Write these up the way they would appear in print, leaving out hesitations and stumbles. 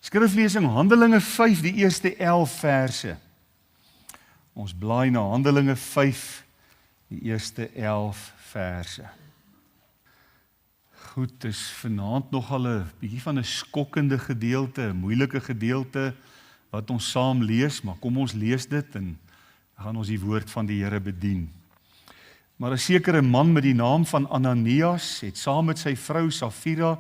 Skriflesing Handelinge 5, die eerste 11 verse. Ons blaai na Handelinge 5, die eerste 11 verse. Goed, is vanaand nogal 'n bietjie van 'n skokkende gedeelte, 'n moeilike gedeelte wat ons saam lees, maar kom ons lees dit en gaan ons die woord van die Here bedien. Maar 'n sekere man met die naam van Ananias het saam met sy vrou Safira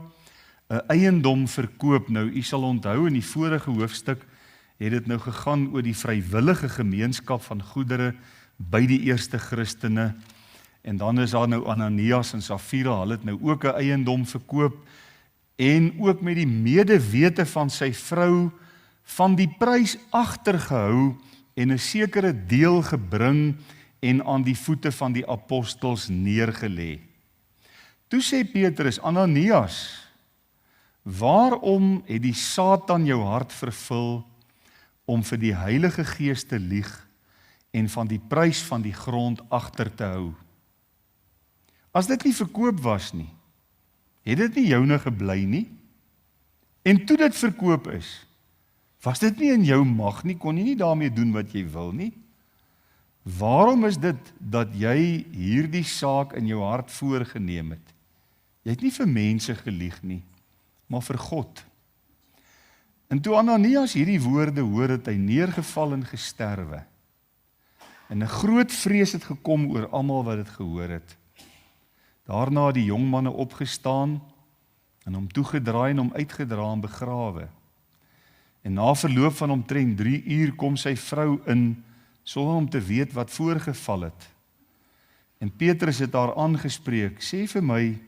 'n eiendom verkoop. Nou, u sal onthou in die vorige hoofstuk het dit nou gegaan oor die vrywillige gemeenskap van goedere by die eerste Christene. En dan is daar nou Ananias en Safira, hulle het nou ook 'n eiendom verkoop en ook met die medewete van sy vrou van die prys agtergehou en 'n sekere deel gebring en aan die voete van die apostels neergelê. Toe sê Petrus, Ananias, waarom het die Satan jou hart vervul om vir die Heilige Gees te lieg en van die prys van die grond agter te hou? As dit nie verkoop was nie, het dit nie joune gebly nie? En toe dit verkoop is, was dit nie in jou mag nie, kon jy nie daarmee doen wat jy wil nie? Waarom is dit dat jy hierdie saak in jou hart voorgeneem het? Jy het nie vir mense gelieg nie, maar vir God. En toe Ananias hierdie woorde hoor, het hy neergeval en gesterwe. En 'n groot vrees het gekom oor almal wat dit gehoor het. Daarna het die jong manne opgestaan en hom toegedraai en hom uitgedra en begrawe. En na verloop van omtrent 3 uur kom sy vrou in, sonder om te weet wat voorgeval het. En Petrus het haar aangespreek, sê vir my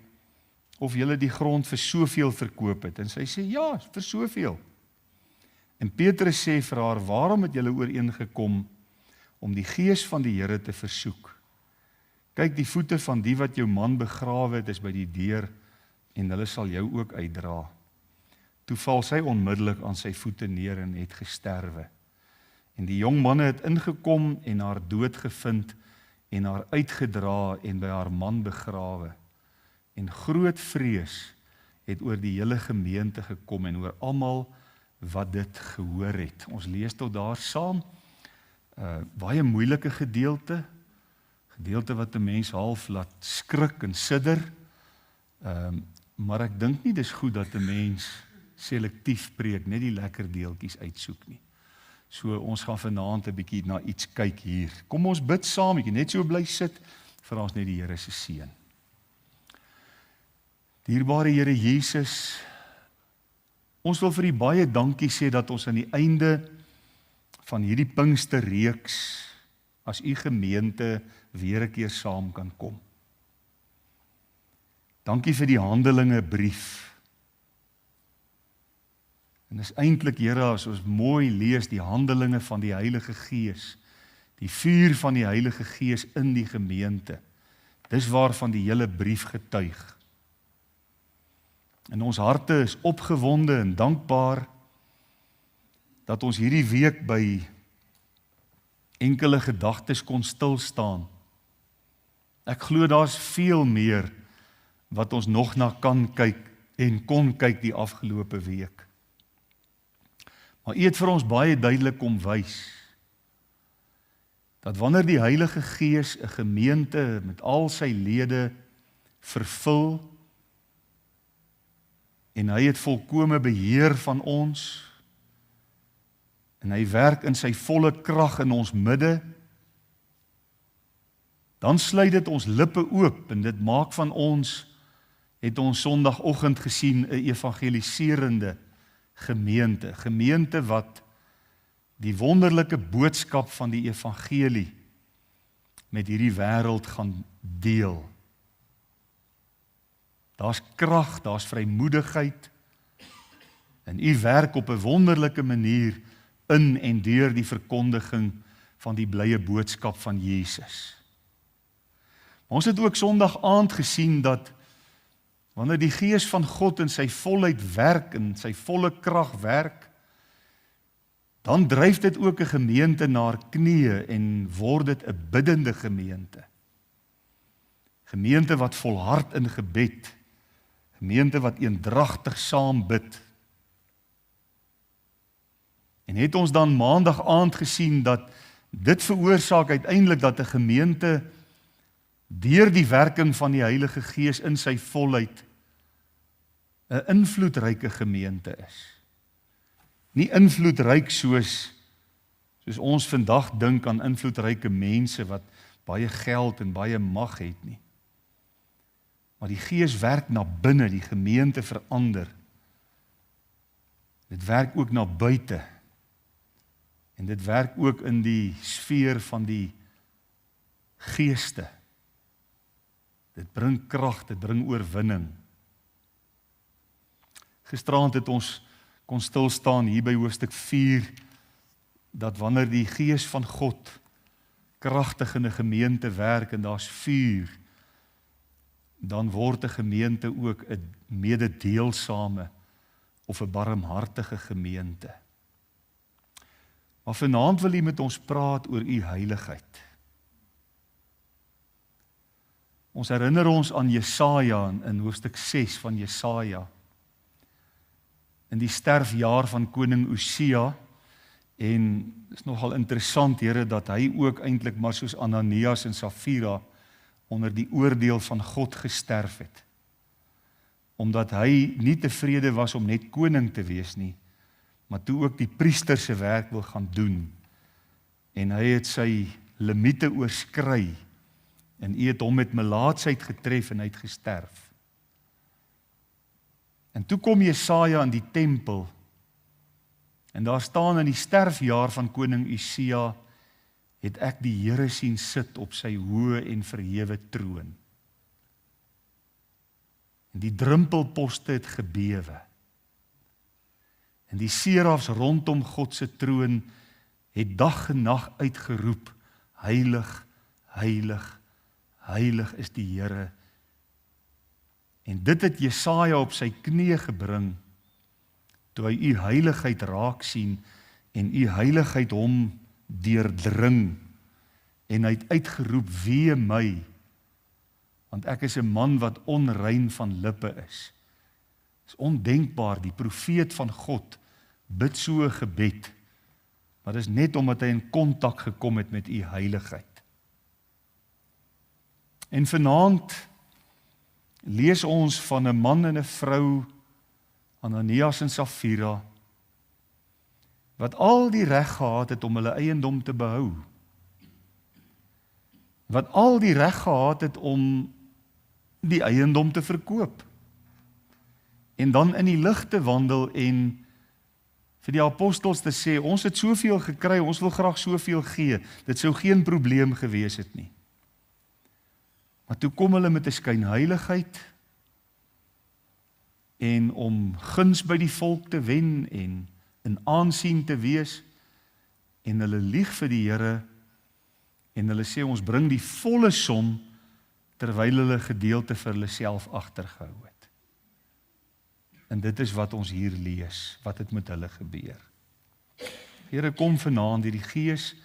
of julle die grond vir soveel verkoop het. En sy sê, ja, vir soveel. En Petrus sê vir haar, waarom het julle ooreengekom om die Gees van die Here te versoek? Kyk, die voete van die wat jou man begrawe het, is by die deur, en hulle sal jou ook uitdra. Toe val sy onmiddellik aan sy voete neer en het gesterwe. En die jong manne het ingekom en haar dood gevind en haar uitgedra en by haar man begrawe. En groot vrees het oor die hele gemeente gekom en oor almal wat dit gehoor het. Ons lees tot daar saam, baie moeilike gedeelte wat 'n mens half laat skrik en sidder, maar ek dink nie dis goed dat 'n mens selektief preek, net die lekker deeltjies uitsoek nie. So ons gaan vanaand 'n bietjie na iets kyk hier. Kom ons bid saam, ek net so bly sit, vir ons net die Here se seën. Dierbare Here Jesus, ons wil vir U baie dankie sê dat ons aan die einde van hierdie Pinksterreeks as U gemeente weer 'n keer saam kan kom. Dankie vir die Handelinge brief. En is eintlik, Here, as ons mooi lees die handelinge van die Heilige Gees, die vuur van die Heilige Gees in die gemeente, dis waarvan die hele brief getuig. En ons harte is opgewonde en dankbaar dat ons hierdie week by enkele gedagtes kon stil staan. Ek glo daar's veel meer wat ons nog na kan kyk en kon kyk die afgelope week. Maar U het vir ons baie duidelik kom wys dat wanneer die Heilige Gees 'n gemeente met al sy lede vervul en hy het volkome beheer van ons en hy werk in sy volle krag in ons midde, dan sluit dit ons lippe oop en dit maak van ons, het ons Sondagoggend gesien, 'n evangeliserende gemeente wat die wonderlike boodskap van die evangelie met hierdie wêreld gaan deel. Daar's krag, daar's vrymoedigheid en U werk op 'n wonderlike manier in en deur die verkondiging van die blye boodskap van Jesus. Maar ons het ook Sondag aand gesien dat wanneer die Gees van God in sy volheid werk en sy volle krag werk, dan dryf dit ook 'n gemeente na haar knieë en word dit 'n biddende gemeente. Gemeente wat volhard in gebed, gemeente wat eendragtig saam bid. En het ons dan maandag aand gesien dat dit veroorsaak uiteindelik dat 'n gemeente deur die werking van die Heilige Gees in sy volheid 'n invloedryke gemeente is. Nie invloedryk soos ons vandag dink aan invloedryke mense wat baie geld en baie mag het nie. Maar die Gees werk na binne, die gemeente verander. Dit werk ook na buite. En dit werk ook in die sfeer van die geeste. Dit bring krag, dit bring oorwinning. Gisteraand het ons kon stil staan hier by hoofstuk 4, dat wanneer die Gees van God kragtig in 'n gemeente werk en daar's vuur, dan word 'n gemeente ook 'n mededeelsame of 'n barmhartige gemeente. Maar vanaand wil hy met ons praat oor u heiligheid. Ons herinner ons aan Jesaja in hoofstuk 6 van Jesaja. In die sterfjaar van koning Usia, en is nogal interessant, Here, dat hy ook eintlik maar soos Ananias en Safira onder die oordeel van God gesterf het. Omdat hy nie tevrede was om net koning te wees nie, maar toe ook die priester se werk wil gaan doen. En hy het sy limiete oorskry, en hy het hom met melaatsheid getref en hy het gesterf. En toe kom Jesaja in die tempel, en daar staan in die sterfjaar van koning Usia, het ek die Here sien sit op sy hoë en verhewe troon. En die drumpelposte het gebewe. En die serafs rondom God se troon het dag en nag uitgeroep, heilig, heilig, heilig is die Here. En dit het Jesaja op sy knieë gebring, toe hy u heiligheid raak sien, en u heiligheid hom deurdring, en hy het uitgeroep, wee my, want ek is 'n man wat onrein van lippe is. Dit is ondenkbaar, die profeet van God bid so 'n gebed, maar dit is net omdat hy in kontak gekom het met u heiligheid. En vanaand lees ons van 'n man en 'n vrou, Ananias en Safira, wat al die reg gehad het om hulle eiendom te behou. Wat al die reg gehad het om die eiendom te verkoop. En dan in die lig te wandel en vir die apostels te sê, ons het soveel gekry, ons wil graag soveel gee. Dit sou geen probleem gewees het nie. Maar toe kom hulle met 'n skynheiligheid, en om guns by die volk te wen, en in aansien te wees, en hulle lieg vir die Here, en hulle sê ons bring die volle som, terwyl hulle gedeelte vir hulle self agtergehou het. En dit is wat ons hier lees, wat het met hulle gebeur. Here, kom vanaand deur die Gees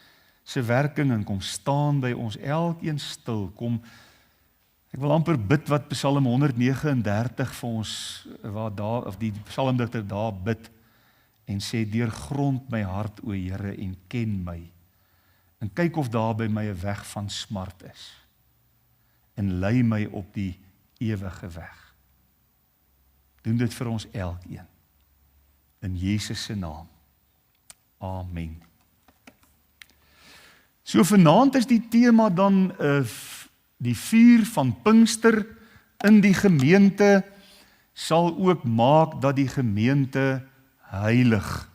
se werking en kom staan by ons elkeen stil, kom. Ek wil amper bid wat Psalm 139 vir ons, waar daar, of die psalmdigter daar bid, en sê, deurgrond my hart, o Here, en ken my, en kyk of daar by my 'n weg van smart is, en lei my op die ewige weg. Doen dit vir ons elkeen, in Jesus se naam. Amen. So vanaand is die tema dan die vuur van Pinkster in die gemeente sal ook maak dat die gemeente heilig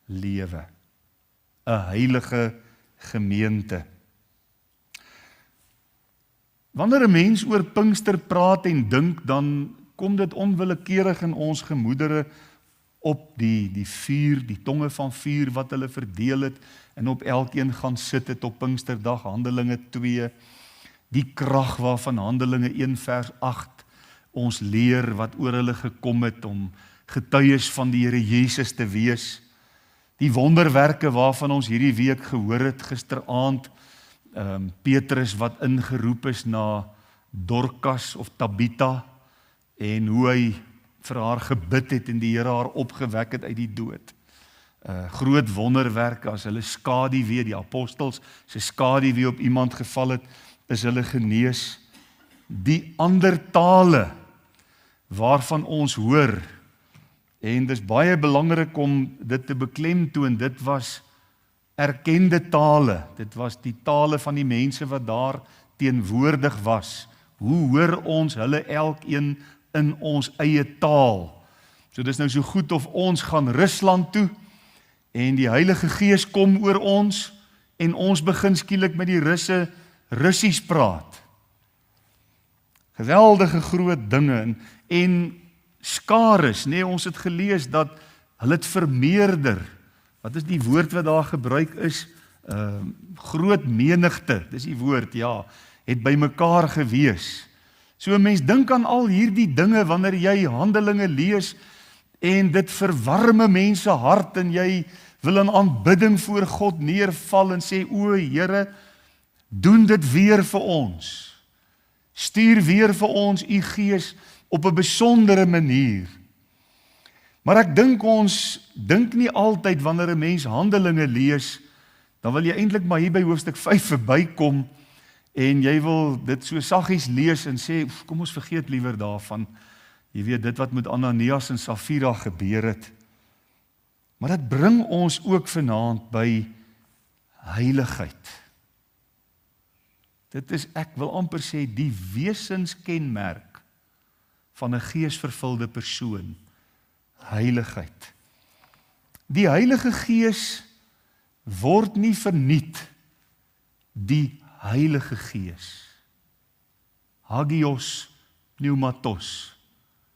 lewe. 'n heilige gemeente. Wanneer 'n mens oor Pinkster praat en dink, dan kom dit onwillekeurig in ons gemoedere op die vuur, die tonge van vuur wat hulle verdeel het en op elkeen gaan sit het op Pinksterdag, Handelinge 2, die krag waarvan Handelinge 1 vers 8 ons leer wat oor hulle gekom het om getuies van die Here Jesus te wees, die wonderwerke waarvan ons hierdie week gehoor het gisteraand, Petrus wat ingeroep is na Dorcas of Tabitha, en hoe hy vir haar gebid het en die Here haar opgewek het uit die dood. groot wonderwerke, as hulle skaduwee, die apostels se skaduwee op iemand geval het, is hulle genees. Die ander tale waarvan ons hoor, en dis baie belangrik om dit te beklemtoon, dit was erkende tale, dit was die tale van die mense wat daar teenwoordig was. Hoe hoor ons hulle elkeen in ons eie taal? So dis nou so goed of ons gaan Rusland toe, en die Heilige Gees kom oor ons, en ons begin skielik met die Russe Russies praat. Geweldige groot dinge, en skares, ons het gelees dat hulle het vermeerder. Wat is die woord wat daar gebruik is? Groot menigte, dis die woord, ja, het bymekaar gewees. So 'n mens dink aan al hierdie dinge wanneer jy Handelinge lees, en dit verwarme mense hart, en jy wil in aanbidding voor God neerval en sê, o Here, doen dit weer vir ons. Stuur weer vir ons u Gees op 'n besondere manier. Maar ek dink ons dink nie altyd wanneer 'n mens Handelinge lees, dan wil jy eintlik maar hier by hoofstuk 5 verbykom, en jy wil dit so saggies lees en sê, kom ons vergeet liewer daarvan. Jy weet dit wat met Ananias en Safira gebeur het. Maar dit bring ons ook vanaand by heiligheid. Dit is, ek wil amper sê, die wesenskenmerk van 'n geesvervulde persoon. Heiligheid. Die Heilige Gees word nie verniet, die Heilige Gees, Hagios Pneumatos,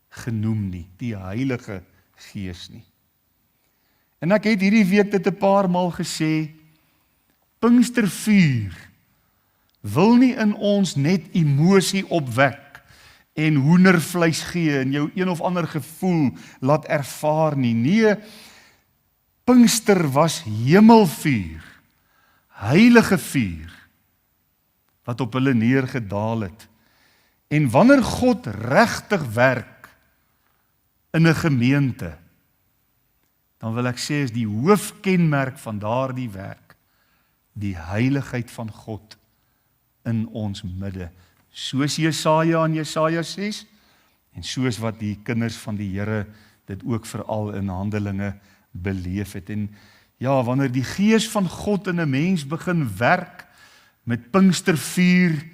genoem nie, die Heilige Gees nie. En ek het hierdie week dit 'n paar maal gesê, Pinkstervuur wil nie in ons net emosie opwek en hoendervleis gee en jou een of ander gevoel laat ervaar nie. Nee, Pinkster was hemelvuur, heilige vuur, wat op hulle neergedaal het. En wanneer God regtig werk in 'n gemeente, dan wil ek sê is die hoofkenmerk van daardie werk, die heiligheid van God in ons midde. Soos Jesaja in Jesaja 6, en soos wat die kinders van die Here dit ook veral in Handelinge beleef het. En ja, wanneer die Gees van God in 'n mens begin werk met Pinkstervuur,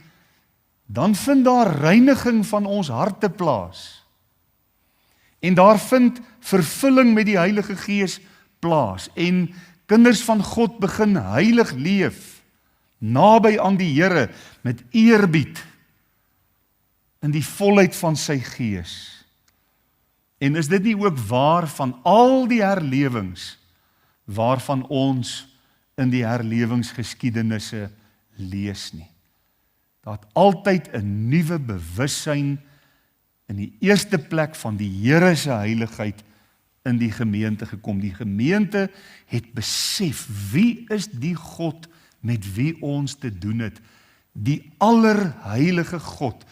dan vind daar reiniging van ons harte plaas. En daar vind vervulling met die Heilige Gees plaas. En kinders van God begin heilig leef, naby aan die Here, met eerbied, in die volheid van sy Gees. En is dit nie ook waar van al die herlewings, waarvan ons in die herlewingsgeskiedenisse lees nie? Daar het altyd 'n nuwe bewussyn in die eerste plek van die Here se heiligheid in die gemeente gekom. Die gemeente het besef, wie is die God met wie ons te doen het? Die allerheilige God.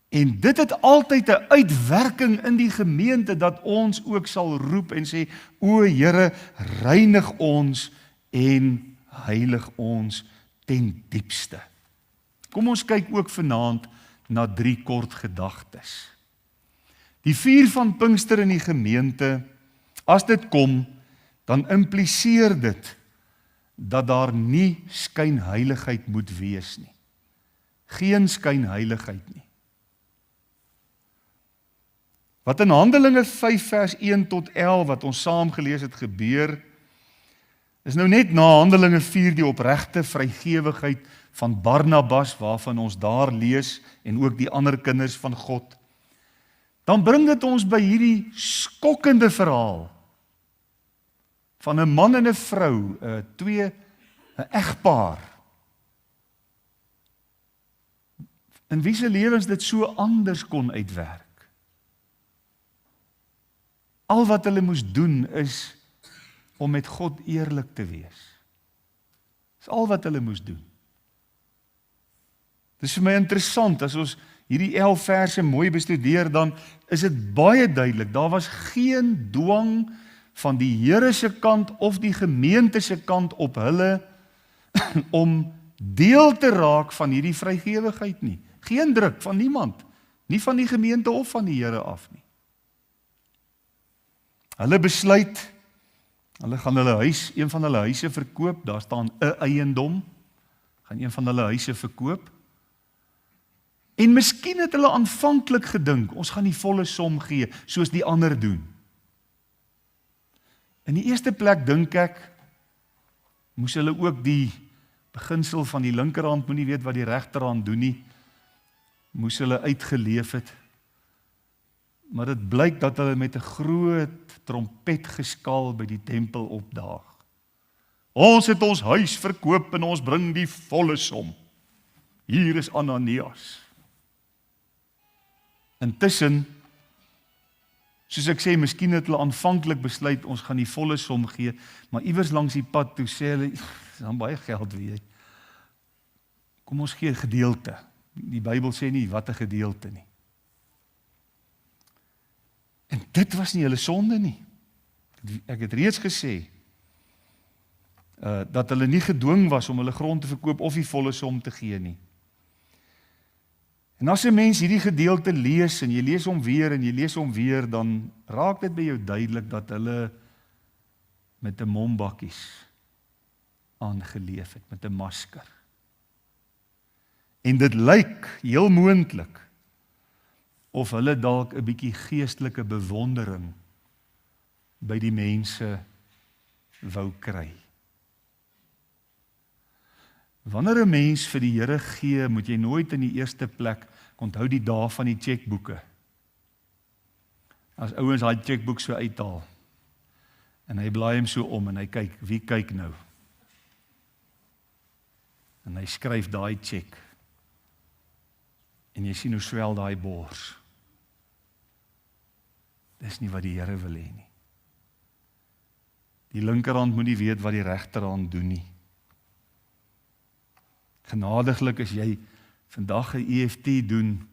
En dit het altyd 'n uitwerking in die gemeente, dat ons ook sal roep en sê, o Here, reinig ons en heilig ons ten diepste. Kom ons kyk ook vanaand na 3 kort gedagtes. Die vuur van Pinkster in die gemeente, as dit kom, dan impliseer dit dat daar nie skynheiligheid moet wees nie. Geen skynheiligheid nie. Wat in Handelinge 5 vers 1 tot 11 wat ons saam gelees het gebeur, is nou net na Handelinge 4 die opregte vrygewigheid van Barnabas, waarvan ons daar lees, en ook die ander kinders van God. Dan bring dit ons by hierdie skokkende verhaal van 'n man en 'n vrou, 'n egpaar, in wie se lewens dit so anders kon uitwerk. Al wat hulle moes doen is om met God eerlik te wees. Dis al wat hulle moes doen. Dis vir my interessant, as ons hierdie 11 verse mooi bestudeer, dan is dit baie duidelik, daar was geen dwang van die Here se kant of die gemeente se kant op hulle om deel te raak van hierdie vrygewigheid nie. Geen druk van niemand, nie van die gemeente of van die Here af nie. Hulle besluit, hulle gaan hulle huis, een van hulle huise verkoop, daar staan 'n eiendom, gaan een van hulle huise verkoop. En miskien het hulle aanvanklik gedink, ons gaan die volle som gee, soos die ander doen. In die eerste plek dink ek, moes hulle ook die beginsel van die linkerhand moenie weet wat die regterhand doen nie, moes hulle uitgeleef het. Maar dit blyk dat hulle met 'n groot trompetgeskal by die tempel opdaag. Ons het ons huis verkoop en ons bring die volle som. Hier is Ananias. Intussen, soos ek sê, miskien het hulle aanvanklik besluit, ons gaan die volle som gee, maar iewers langs die pad toe sê hulle, dis dan baie geld weet jy. Kom ons gee 'n gedeelte. Die Bybel sê nie wat 'n gedeelte nie. En dit was nie hulle sonde nie. Ek het reeds gesê, dat hulle nie gedwing was om hulle grond te verkoop of die volle som te gee nie. En as 'n mens hierdie gedeelte lees, en jy lees hom weer, en jy lees hom weer, dan raak dit by jou duidelik dat hulle met 'n mombakkies aangeleef het, met 'n masker. En dit lyk heel moontlik of hulle dalk 'n bietjie geestelike bewondering by die mense wou kry. Wanneer 'n mens vir die Here gee, moet jy nooit in die eerste plek, onthou die dae van die chequeboeke. As ouens daai chequeboek so uithaal, en hy blaai hom so om, en hy kyk, wie kyk nou? En hy skryf daai cheque, en jy sien hoe swel daai bors. Dis nie wat die Here wil hê nie. Die linkerhand moet nie weet wat die regterhand doen nie. Genadiglik as jy vandag 'n EFT doen,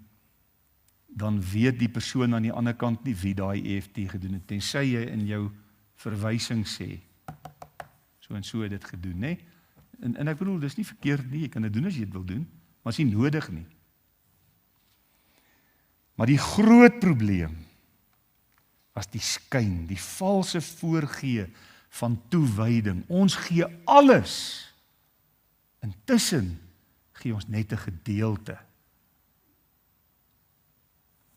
dan weet die persoon aan die ander kant nie wie daai EFT gedoen het, tensy jy in jou verwysing sê, so en so het dit gedoen, né? En ek bedoel, dis nie verkeerd nie, jy kan dit doen as jy dit wil doen, maar is nie nodig nie. Maar die groot probleem was die skyn, die valse voorgee van toewyding. Ons gee alles. Intussen gee ons net 'n gedeelte.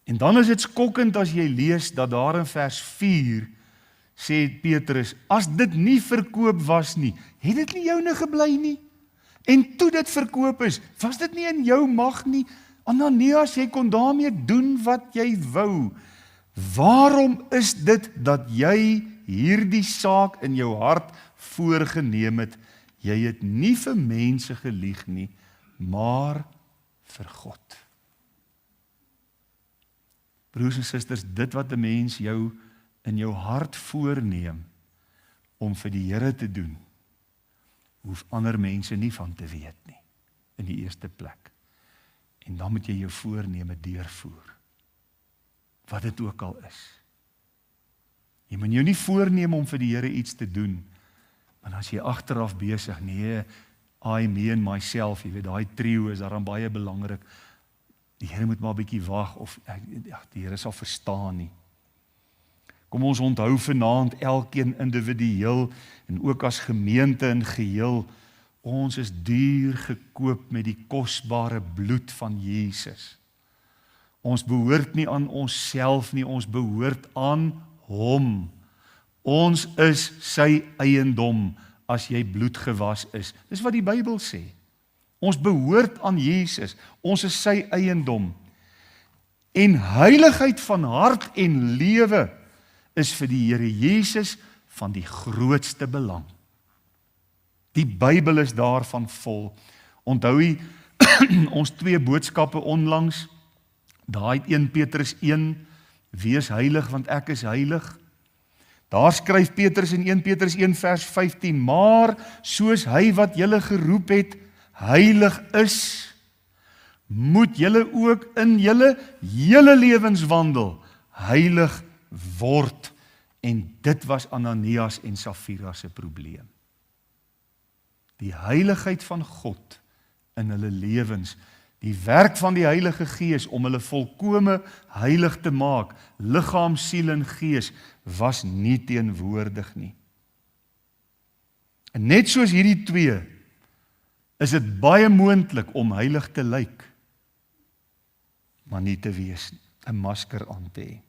En dan is dit skokkend as jy lees dat daar in vers 4 sê Petrus, as dit nie verkoop was nie, het dit nie joune gebly nie? En toe dit verkoop is, was dit nie in jou mag nie? Ananias, jy kon daarmee doen wat jy wou. Waarom is dit dat jy hierdie saak in jou hart voorgeneem het? Jy het nie vir mense gelieg nie, maar vir God. Broers en susters, dit wat 'n mens jou in jou hart voorneem om vir die Here te doen, hoef ander mense nie van te weet nie, in die eerste plek. En dan moet jy jou voorneme deurvoer, wat dit ook al is. Jy moet jou nie voorneem om vir die Here iets te doen, maar as jy agteraf besig, nee, I, me and myself, jy weet, daai trio is daarom baie belangrik. Die Here moet maar 'n bietjie wag, of die Here sal verstaan nie. Kom ons onthou vanaand elkeen individueel en ook as gemeente in geheel, ons is duur gekoop met die kosbare bloed van Jesus. Ons behoort nie aan onsself nie, ons behoort aan hom. Ons is sy eiendom as jy bloedgewas is. Dis wat die Bybel sê. Ons behoort aan Jesus, ons is sy eiendom. En heiligheid van hart en lewe is vir die Here Jesus van die grootste belang. Die Bybel is daarvan vol. Onthou jy ons 2 boodskappe onlangs, daai 1 Petrus 1, wees heilig want ek is heilig. Daar skryf Petrus in 1 Petrus 1 vers 15, maar soos hy wat julle geroep het, heilig is, moet julle ook in julle hele lewenswandel heilig word En dit was Ananias en Safira se probleem. Die heiligheid van God in hulle lewens, die werk van die Heilige Gees om hulle volkome heilig te maak, liggaam, siel en gees, was nie teenwoordig nie. En net soos hierdie twee, is dit baie moontlik om heilig te lyk, maar nie te wees nie, 'n masker aan te hê.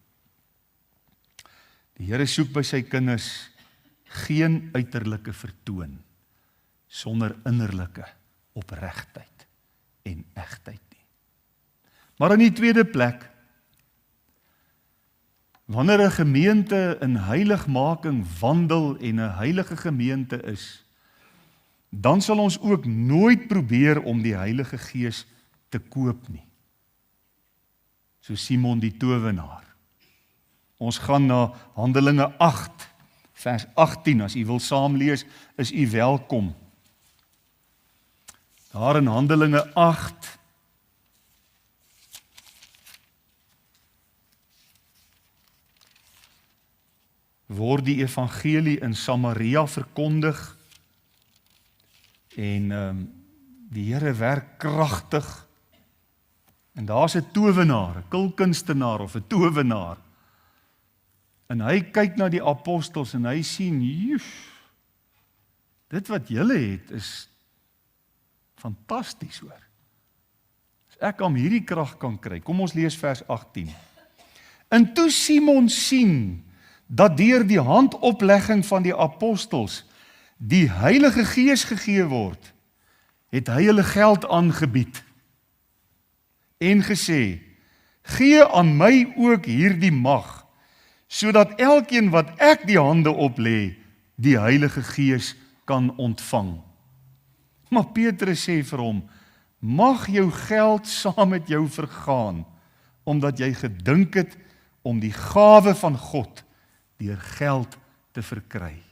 Die Here soek by sy kinders geen uiterlike vertoon, sonder innerlike opregtheid en egtheid nie. Maar in die tweede plek, wanneer 'n gemeente in heiligmaking wandel en 'n heilige gemeente is, dan sal ons ook nooit probeer om die Heilige Gees te koop nie. So Simon die towenaar. Ons gaan na Handelinge 8, vers 18, as u wil saamlees, is u welkom. Daar in Handelinge 8, word die evangelie in Samaria verkondig, en die Here werk kragtig, en daar's 'n towenaar, 'n kulkunstenaar of 'n towenaar, en hy kyk na die apostels en hy sien, dit wat julle het is fantasties hoor. As ek aan hierdie krag kan kry, kom ons lees vers 18. En toe Simon sien, dat deur die handoplegging van die apostels, die Heilige Gees gegee word, het hy hulle geld aangebied, en gesê, gee aan my ook hierdie mag, sodat elkeen wat ek die hande oplê, die Heilige Gees kan ontvang. Maar Petrus sê vir hom, mag jou geld saam met jou vergaan, omdat jy gedink het om die gawe van God deur geld te verkry.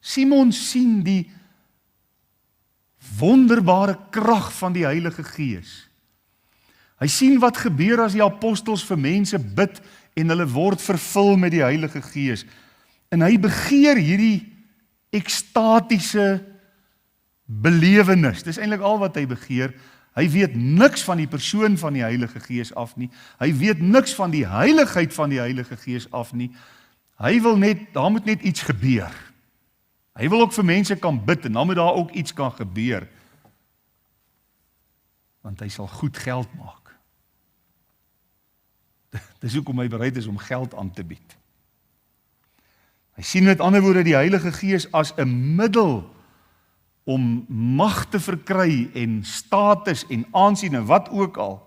Simon sien die wonderbare krag van die Heilige Gees. Hy sien wat gebeur as die apostels vir mense bid en hulle word vervul met die Heilige Gees. En hy begeer hierdie ekstatiese belewenis. Dis eintlik al wat hy begeer. Hy weet niks van die persoon van die Heilige Gees af nie. Hy weet niks van die heiligheid van die Heilige Gees af nie. Hy wil net, daar moet net iets gebeur. Hy wil ook vir mense kan bid en dan moet daar ook iets kan gebeur. Want hy sal goed geld maak. Dis hoekom hy bereid is om geld aan te bied. Hy sien met ander woorde die Heilige Gees as 'n middel om mag te verkry en status en aansien en wat ook al.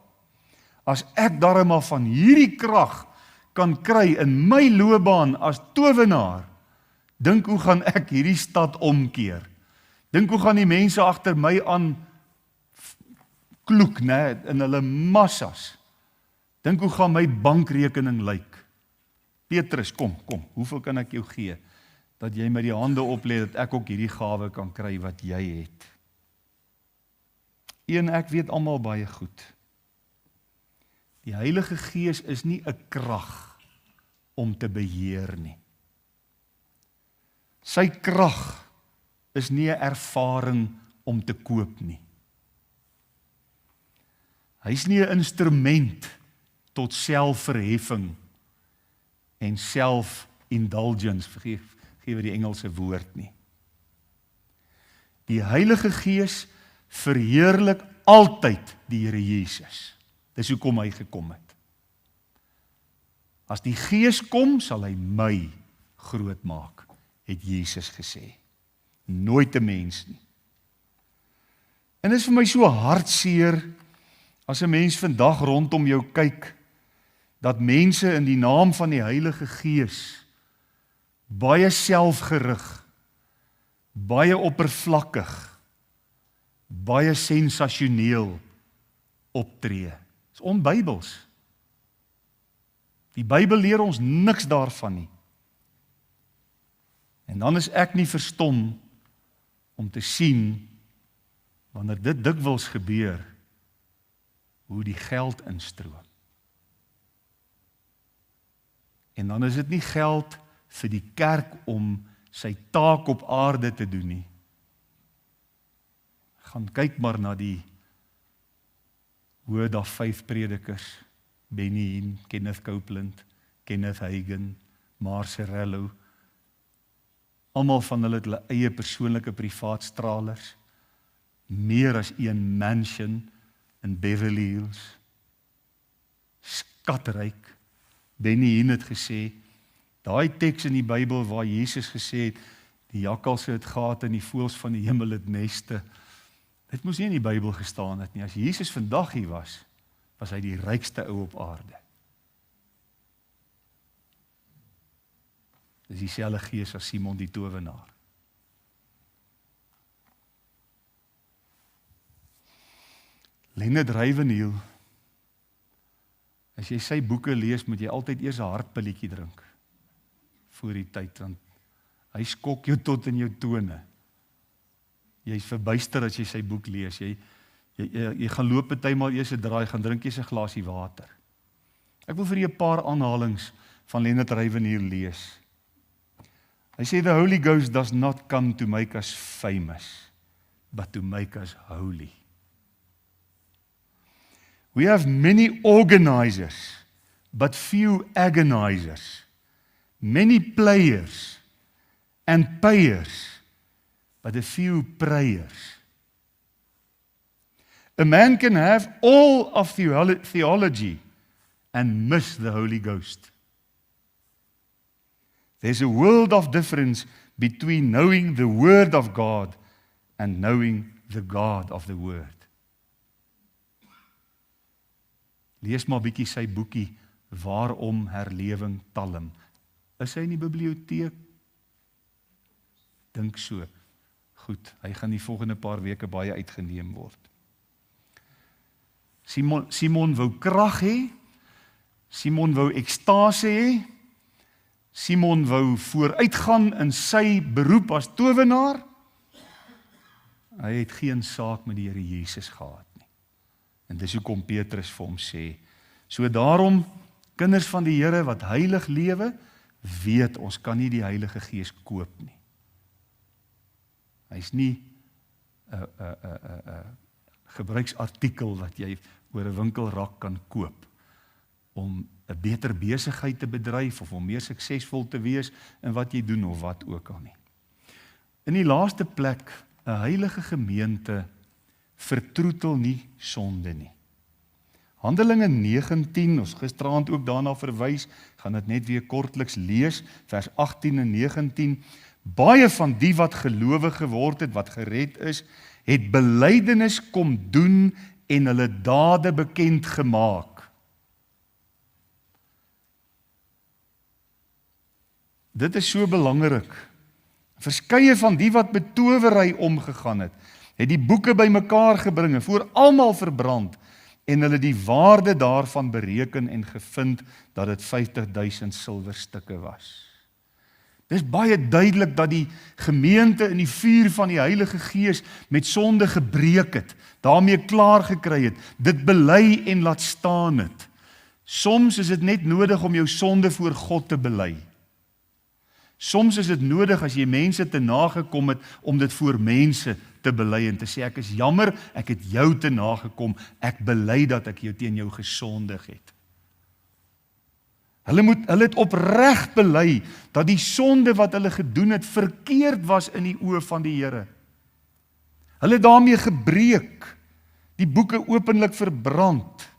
As ek darm maar van hierdie krag kan kry in my loopbaan as towenaar, dink hoe gaan ek hierdie stad omkeer? Dink hoe gaan die mense agter my aan kloek, né, in hulle massas? Dink hoe gaan my bankrekening lyk? Petrus, kom, hoeveel kan ek jou gee? Dat jy met die hande oplê, dat ek ook hierdie gawe kan kry wat jy het. En ek weet almal baie goed. Die Heilige Gees is nie 'n krag om te beheer nie. Sy krag is nie 'n ervaring om te koop nie. Hy's nie 'n instrument tot selfverheffing en self-indulgence, vergeef die Engelse woord nie. Die Heilige Gees verheerlik altyd die Here Jesus. Dis hoekom hy gekom het. As die Gees kom, sal hy my groot maak, het Jesus gesê. Nooit 'n mens nie. En dit is vir my so hartseer, as 'n mens vandag rondom jou kyk, dat mense in die naam van die Heilige Gees baie selfgerig, baie oppervlakkig, baie sensasioneel optree. Dit is onbybels. Die Bybel leer ons niks daarvan nie. En dan is ek nie verstom om te sien, wanneer dit dikwels gebeur, hoe die geld instroom. En dan is dit nie geld vir die kerk om sy taak op aarde te doen nie. Gaan kyk maar na die Word of Faith predikers, Benny Hinn, Kenneth Copeland, Kenneth Hagin, Marcerello, almal van hulle het hulle eie persoonlike privaatstralers, meer as een mansion in Beverly Hills, skatryk. Benny Hinn het gesê, daai teks in die Bybel waar Jesus gesê het, die jakkalse het gate en die voëls van die hemel het neste, dit moes nie in die Bybel gestaan het nie. As Jesus vandag hier was hy die rykste ou op aarde. Dis dieselfde gees as Simon die towenaar. Leonard Ravenhill, as jy sy boeke lees, moet jy altyd eers 'n hartpilletjie drink voor die tyd, want hy skok jou tot in jou tone. Jy is verbuister as jy sy boek lees. Jy gaan loop partymal eers 'n draai, gaan drink jy 'n glasie water. Ek wil vir julle 'n paar aanhalings van Leonard Ravenhill lees. Hy sê, the Holy Ghost does not come to make us famous, but to make us holy. We have many organizers, but few agonizers, many players and payers, but a few prayers. A man can have all of theology and miss the Holy Ghost. There's a world of difference between knowing the Word of God and knowing the God of the Word. Lees maar bietjie sy boekie, Waarom herlewing talm. Is hy in die biblioteek? Dink so. Goed, hy gaan die volgende paar weke baie uitgeneem word. Simon wou krag hê, Simon wou ekstase hê, Simon wou vooruitgaan in sy beroep as towenaar. Hy het geen saak met die Here Jesus gehad nie. En dis hoekom Petrus vir hom sê, so daarom, kinders van die Here wat heilig lewe, weet ons kan nie die Heilige Gees koop nie. Hy's nie 'n gebruiksartikel wat jy oor 'n winkelrak kan koop om 'n beter besigheid te bedryf of om meer suksesvol te wees in wat jy doen of wat ook al nie. In die laaste plek, 'n heilige gemeente vertroetel nie sonde nie. Handelinge 19, ons gisteraand ook daarna verwys, gaan dit net weer kortliks lees, vers 18 en 19. Baie van die wat gelowig geword het, wat gered is, het belydenis kom doen en hulle dade bekend gemaak. Dit is so belangrik. Verskeie van die wat met towery omgegaan het die boeke bymekaar gebring en voor almal verbrand en hulle die waarde daarvan bereken en gevind dat dit 50,000 silwerstukke was. Dis baie duidelik dat die gemeente in die vuur van die Heilige Gees met sonde gebreek het, daarmee klaar gekry het, dit bely en laat staan het. Soms is dit net nodig om jou sonde voor God te bely. Soms is dit nodig as jy mense te nagekom het om dit voor mense te bely en te sê ek is jammer, ek het jou te nagekom, ek bely dat ek jou teen jou gesondig het. Hulle het opreg bely dat die sonde wat hulle gedoen het verkeerd was in die oë van die Here. Hulle het daarmee gebreek, die boeke openlik verbrand,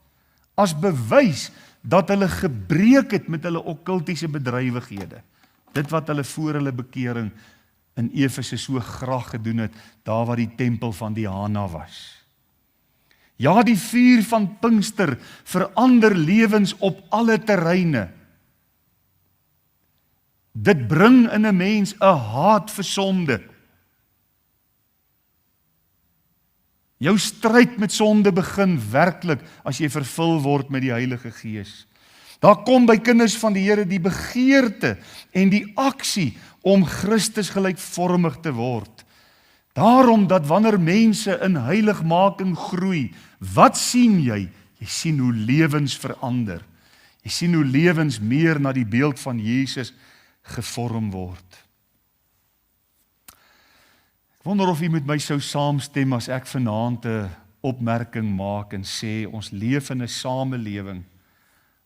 as bewys dat hulle gebreek het met hulle okkultiese bedrywighede. Dit wat hulle voor hulle bekering in Efese so graag gedoen het, daar waar die tempel van Diana was. Ja, die vuur van Pinkster verander lewens op alle terreine. Dit bring in 'n mens 'n haat vir sonde. Jou stryd met sonde begin werklik as jy vervul word met die Heilige Gees. Daar kom by kinders van die Here die begeerte en die aksie om Christus gelykvormig te word. Daarom dat wanneer mense in heiligmaking groei, wat sien jy? Jy sien hoe lewens verander. Jy sien hoe lewens meer na die beeld van Jesus gevorm word. Ek wonder of jy met my sou saamstem as ek vanaand 'n opmerking maak en sê ons leef in 'n samelewing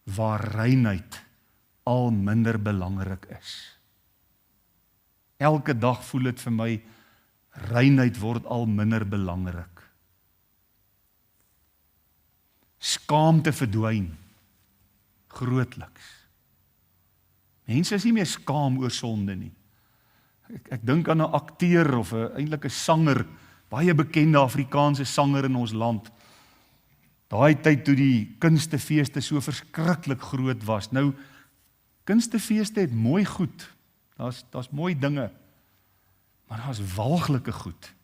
waar reinheid al minder belangrik is. Elke dag voel dit vir my, reinheid word al minder belangrik. Skaamte verdwyn, grootliks. Mense is nie meer skaam oor sonde nie. Ek dink aan 'n akteur of eintlik 'n sanger, baie bekende Afrikaanse sanger in ons land. Daai tyd toe die kunstefeeste so verskriklik groot was. Nou, kunstefeeste het mooi goed. Daar's mooi dinge. Maar daar's walglike goed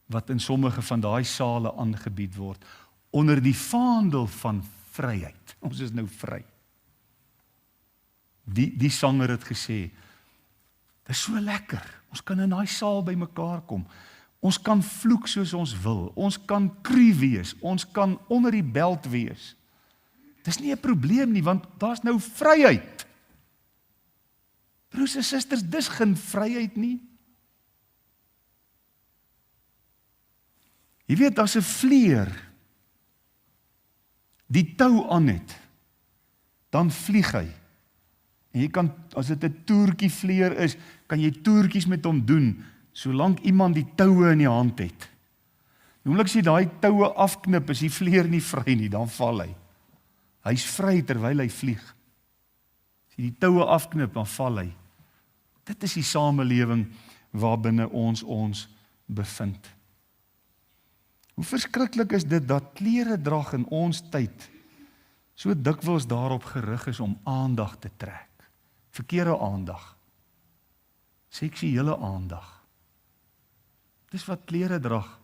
wat in sommige van daai sale aangebied word onder die vaandel van vryheid. Ons is nou vry. Die sanger het gesê, dit is so lekker. Ons kan in daai saal by mekaar kom. Ons kan vloek soos ons wil. Ons kan kru wees. Ons kan onder die beld wees. Dis nie 'n probleem nie, want daar's nou vryheid. Broers en susters, dis geen vryheid nie. Jy weet, as 'n vleer die tou aan het, dan vlieg hy. En jy kan, as dit 'n toertjie vleer is, kan jy toertjies met hom doen, solank iemand die toue in die hand het. Oomblik as jy daai toue afknip, is die vleer nie vry nie, dan val hy. Hy's vry terwyl hy vlieg. As jy die toue afknip, dan val hy. Dit is die samelewing waarbinne ons bevind. Hoe verskriklik is dit dat kleredrag in ons tyd so dikwels daarop gerig is om aandag te trek. Verkeerde aandag. Seksuele aandag. Dis wat kleredrag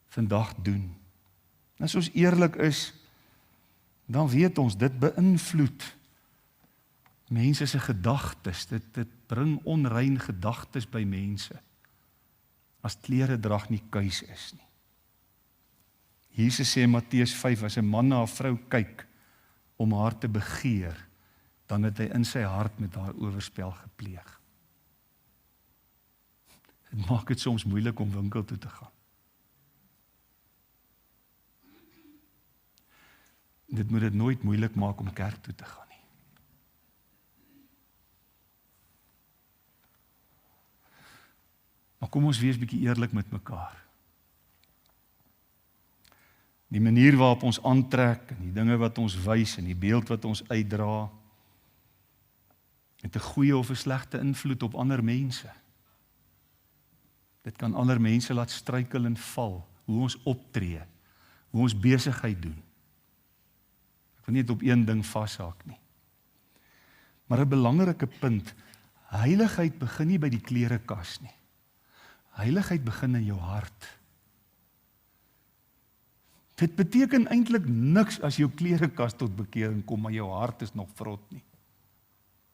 vandag doen. As ons eerlik is, dan weet ons, dit beïnvloed mense se gedagtes, dit bring onrein gedagtes by mense, as kleredrag nie kuis is nie. Jesus sê in Matteus 5, as 'n man na 'n vrou kyk, om haar te begeer, dan het hy in sy hart met haar oorspel gepleeg. Dit maak dit soms moeilik om winkel toe te gaan. Dit moet dit nooit moeilik maak om kerk toe te gaan nie. Maar kom ons wees bietjie eerlik met mekaar. Die manier waarop ons aantrek, en die dinge wat ons wys, en die beeld wat ons uitdra, het 'n goeie of 'n slegte invloed op ander mense. Dit kan ander mense laat struikel en val, hoe ons optree, hoe ons besigheid doen. Ek wil nie net op een ding vashaak nie. Maar 'n belangrike punt, heiligheid begin nie by die klerekas nie. Heiligheid begin in jou hart. Dit beteken eintlik niks as jou klerekas tot bekering kom, maar jou hart is nog vrot nie.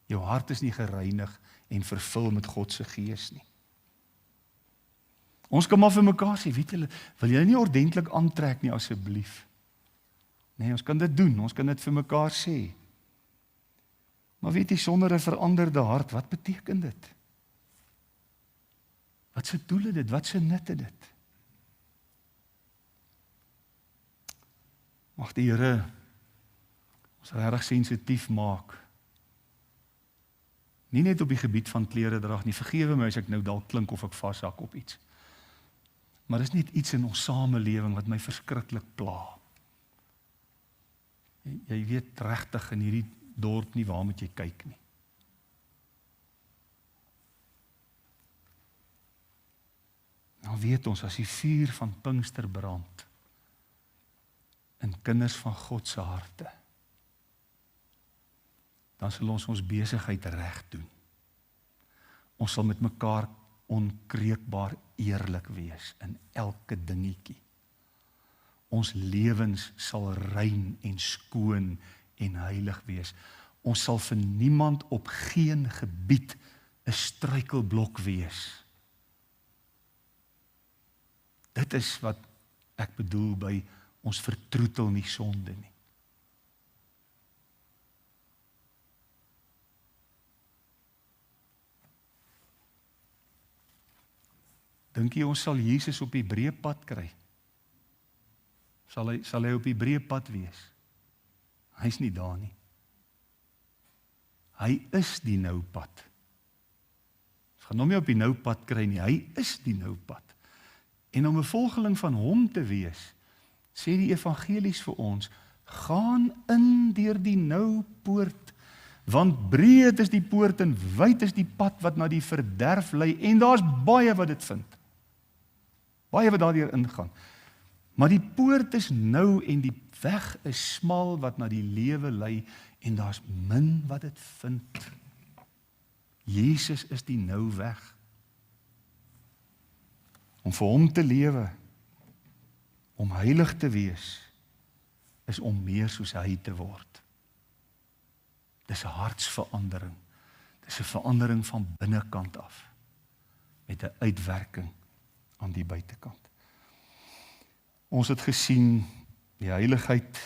Jou hart is nie gereinig en vervul met God se gees nie. Ons kan maar vir mekaar sê, weet julle, wil julle nie ordentlik aantrek nie asseblief? Nee, ons kan dit doen, ons kan dit vir mekaar sê. Maar weet jy, sonder 'n veranderde hart, wat beteken dit? Wat se doel het dit? Wat se nut het dit? Mag die Here ons regtig sensitief maak. Nie net op die gebied van kleredrag nie, vergewe my as ek nou dalk klink of ek vashak op iets. Maar dis net iets in ons samelewing wat my verskriklik pla. Jy weet regtig in hierdie dorp nie waar moet jy kyk nie. Nou weet ons, as die vuur van Pinkster brand in kinders van God se harte, dan sal ons besigheid reg doen. Ons sal met mekaar onkreukbaar eerlik wees in elke dingetjie. Ons lewens sal rein en skoon en heilig wees. Ons sal vir niemand op geen gebied 'n struikelblok wees. Dit is wat ek bedoel by ons vertroetel nie sonde nie. Dink jy ons sal Jesus op die breë pad kry? Sal hy op die breë pad wees? Hy's nie daar nie. Hy is die nou pad. Ons gaan hom nie op die nou pad kry nie, hy is die nou pad. En om 'n volgeling van hom te wees, sê die evangelies vir ons, gaan in deur die nou poort, want breed is die poort en wyd is die pad wat na die verderf lei, en daar's baie wat dit vind. Baie wat daardeur ingaan. Maar die poort is nou en die weg is smal wat na die lewe lei, en daar's min wat dit vind. Jesus is die nou weg. Om vir hom te lewe, om heilig te wees, is om meer soos hy te word. Dis 'n hartsverandering. Dis 'n verandering van binnekant af, met 'n uitwerking aan die buitekant. Ons het gesien, die heiligheid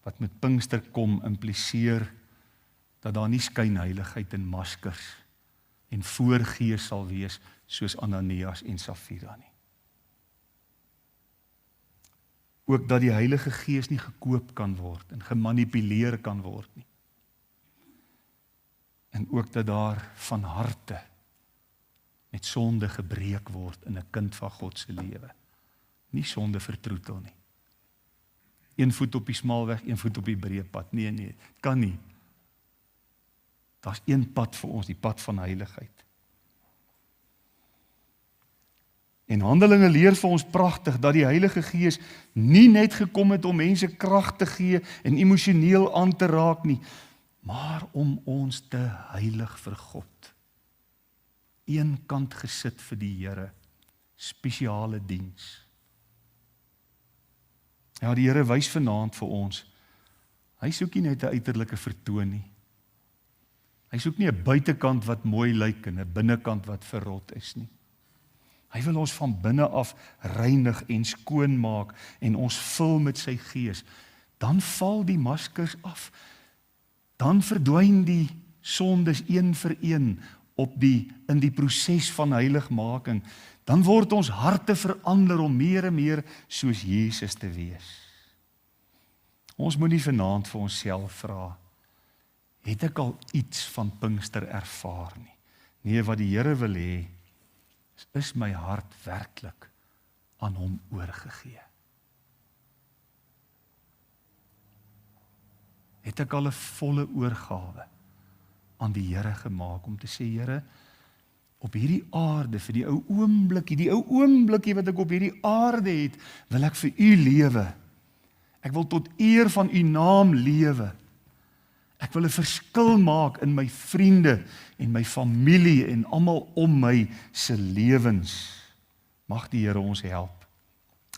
wat met Pinkster kom, impliseer dat daar nie skynheiligheid en maskers en voorgees sal wees soos Ananias en Safira nie. Ook dat die Heilige Gees nie gekoop kan word en gemanipuleer kan word nie. En ook dat daar van harte met sonde gebreek word in 'n kind van God se lewe. Nie sonde vertroetel nie. Een voet op die smaalweg, een voet op die breë pad. Nee, kan nie. Daar's een pad vir ons, die pad van heiligheid. En Handelinge leer vir ons pragtig dat die Heilige Gees nie net gekom het om mense krag te gee en emosioneel aan te raak nie, maar om ons te heilig vir God. Een kant gesit vir die Here, spesiale diens. Ja, die Here wys vanaand vir ons, hy soek nie net 'n uiterlike vertoon nie. Hy soek nie 'n buitekant wat mooi lyk en 'n binnekant wat verrot is nie. Hy wil ons van binne af reinig en skoon maak en ons vul met sy Gees. Dan val die maskers af. Dan verdwyn die sondes een vir een in die proses van heiligmaking. Dan word ons harte verander om meer en meer soos Jesus te wees. Ons moet nie vanaand vir onsself vra, het ek al iets van Pinkster ervaar nie? Nee, wat die Here wil hê, is my hart werklik aan hom oorgegee? Het ek al 'n volle oorgawe aan die Here gemaak om te sê, Here, op hierdie aarde, vir die ou oomblikkie wat ek op hierdie aarde het, wil ek vir u lewe. Ek wil tot eer van u naam lewe. Ek wil 'n verskil maak in my vriende en my familie en almal om my se lewens. Mag die Here ons help.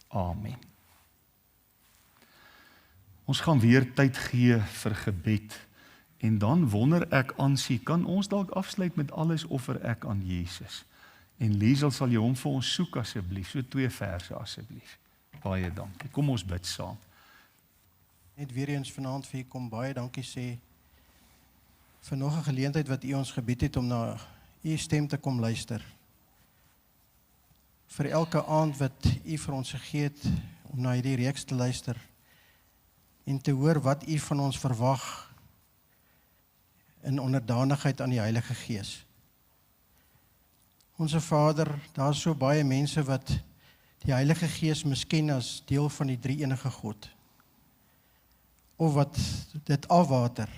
Amen. Ons gaan weer tyd gee vir gebed. En dan wonder ek aansie, kan ons dalk afsluit met alles offer ek aan Jesus? En Liesel, sal jy hom vir ons soek asseblief, so 2 verse asseblief. Baie dankie. Kom ons bid saam. Net weer eens vanaand vir u kom baie dankie sê vir nog 'n geleentheid wat u ons gebied het om na u stem te kom luister. Vir elke aand wat u vir ons gegee het om na hierdie reeks te luister en te hoor wat u van ons verwag in onderdanigheid aan die Heilige Gees. Onse Vader, daar is so baie mense wat die Heilige Gees misken as deel van die drie-enige God, of wat dit afwater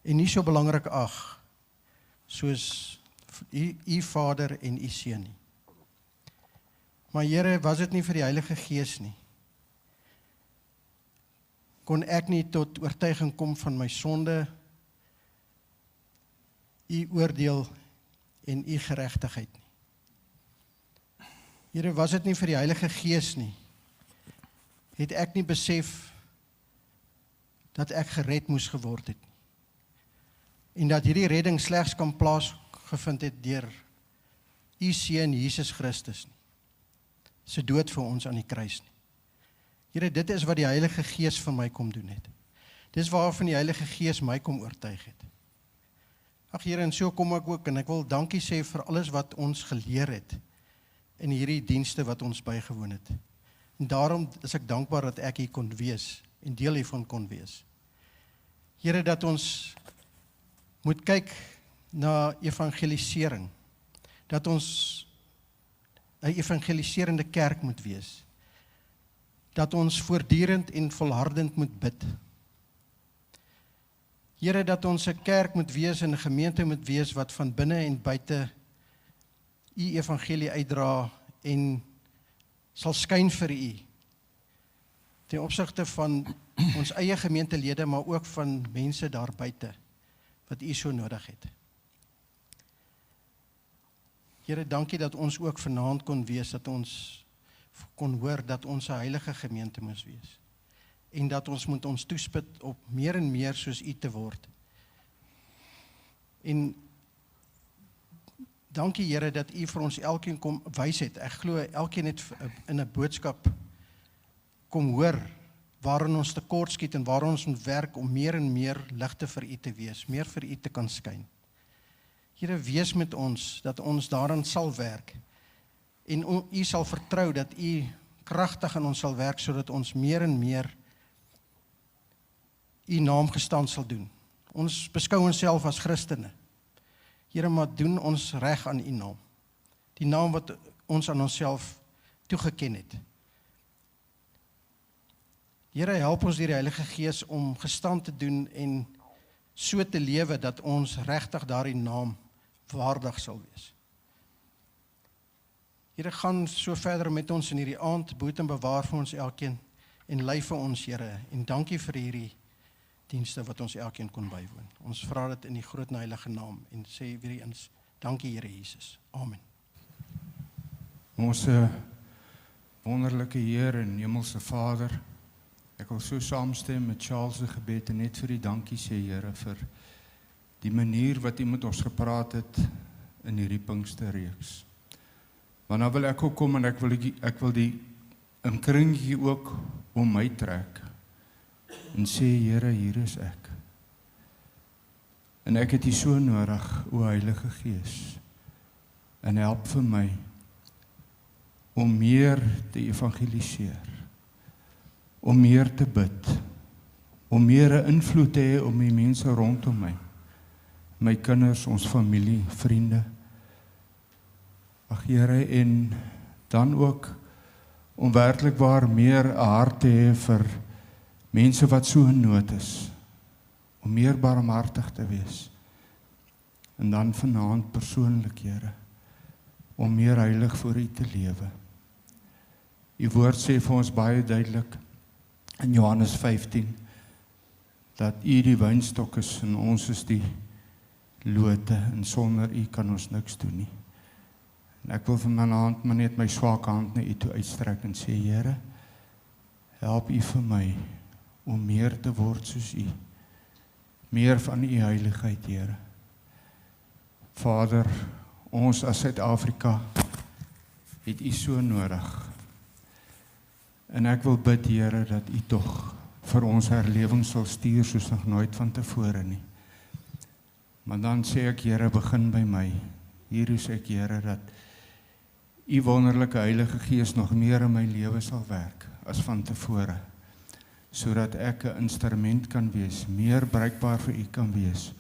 en nie so belangrik ag soos u Vader en u Seun nie. Maar Here, was dit nie vir die Heilige Gees nie, kon ek nie tot oortuiging kom van my sonde, u oordeel en u geregtigheid nie. Here, was dit nie vir die Heilige Gees nie, het ek nie besef dat ek gered moes geword het nie. En dat hierdie redding slegs kan plaasgevind het deur u Seun Jesus Christus nie. Sy dood vir ons aan die kruis nie. Here, dit is wat die Heilige Gees vir my kom doen het. Dis waarvan die Heilige Gees my kom oortuig het. Ag Here, en so kom ek ook, en ek wil dankie sê vir alles wat ons geleer het in hierdie dienste wat ons bygewoon het. En daarom is ek dankbaar dat ek hier kon wees, en deel hiervan kon wees. Here, dat ons moet kyk na evangelisering, dat ons 'n evangeliserende kerk moet wees, dat ons voortdurend en volhardend moet bid. Here, dat ons 'n kerk moet wees en 'n gemeente moet wees wat van binne en buite U evangelie uitdra en sal skyn vir U, ten opsigte van ons eie gemeentelede, maar ook van mense daar buite wat U so nodig het. Here, dankie dat ons ook vanaand kon wees, dat ons kon hoor dat ons 'n heilige gemeente moes wees. En dat ons moet ons toespit op meer en meer soos U te word. En dankie Here dat U vir ons elkeen kom wys het. Ek glo elkeen het in 'n boodskap kom hoor waarin ons tekort skiet en waarin ons moet werk om meer en meer ligte vir U te wees, meer vir U te kan skyn. Here, wees met ons, dat ons daarin sal werk. En U sal vertrou dat U kragtig in ons sal werk, sodat ons meer en meer U naam gestand sal doen. Ons beskou onsself as Christene. Here, maar doen ons reg aan U naam. Die naam wat ons aan onsself toegeken het. Here, help ons deur die Heilige Gees om gestand te doen en so te lewe dat ons regtig daardie naam waardig sal wees. Here, gaan so verder met ons in hierdie aand, boet en bewaar vir ons elkeen en lei vir ons, Here, en dankie vir hierdie dienste wat ons elkeen kon bywoon. Ons vra dit in die groot en heilige naam en sê weer eens, dankie Here Jesus. Amen. Ons wonderlike Heer en hemelse Vader, ek wil so saamstem met Charles se gebed en net vir U dankie sê, Here, vir die manier wat U met ons gepraat het in hierdie Pinksterreeks. Want nou wil ek ook kom en ek wil die 'n kringetjie ook om my trek en sê, Here, hier is ek. En ek het U so nodig, o Heilige Gees, en help vir my om meer te evangeliseer, om meer te bid, om meer 'n invloed te hê op die mense rondom my kinders, ons familie, vriende. Ag Here, en dan ook om werklik waar meer 'n hart te hê vir mense wat so in nood is, om meer barmhartig te wees. En dan vanaand persoonlik, Here, om meer heilig voor U te lewe. U woord sê vir ons baie duidelik in Johannes 15 dat U die wynstok is en ons is die lote en sonder U kan ons niks doen nie. En ek wil vanaand maar net my swak hand na U toe uitstrek en sê, Here, help U vir my om meer te word soos U. Meer van U heiligheid, Here. Vader, ons as Suid-Afrika het U so nodig. En ek wil bid, Here, dat U tog vir ons herlewing sal stuur soos nog nooit van tevore nie. Maar dan sê ek, Here, begin by my. Hier is ek, Here, dat U wonderlike Heilige Gees nog meer in my lewe sal werk as van tevore, sodat ek 'n instrument kan wees, meer bruikbaar vir U kan wees,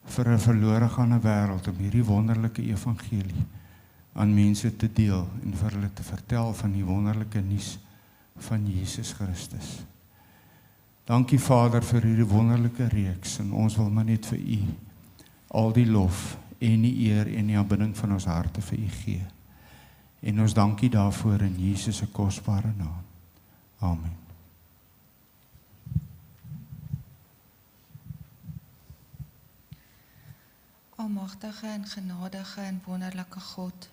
vir 'n verlore gaande wêreld, om hierdie wonderlike evangelie aan mense te deel en vir hulle te vertel van die wonderlike nuus van Jesus Christus. Dankie Vader vir hierdie wonderlike reeks, en ons wil maar net vir U al die lof en die eer en die aanbidding van ons harte vir U gee. En ons dankie daarvoor in Jesus se kosbare naam. Amen. Almagtige en genadige en wonderlike God,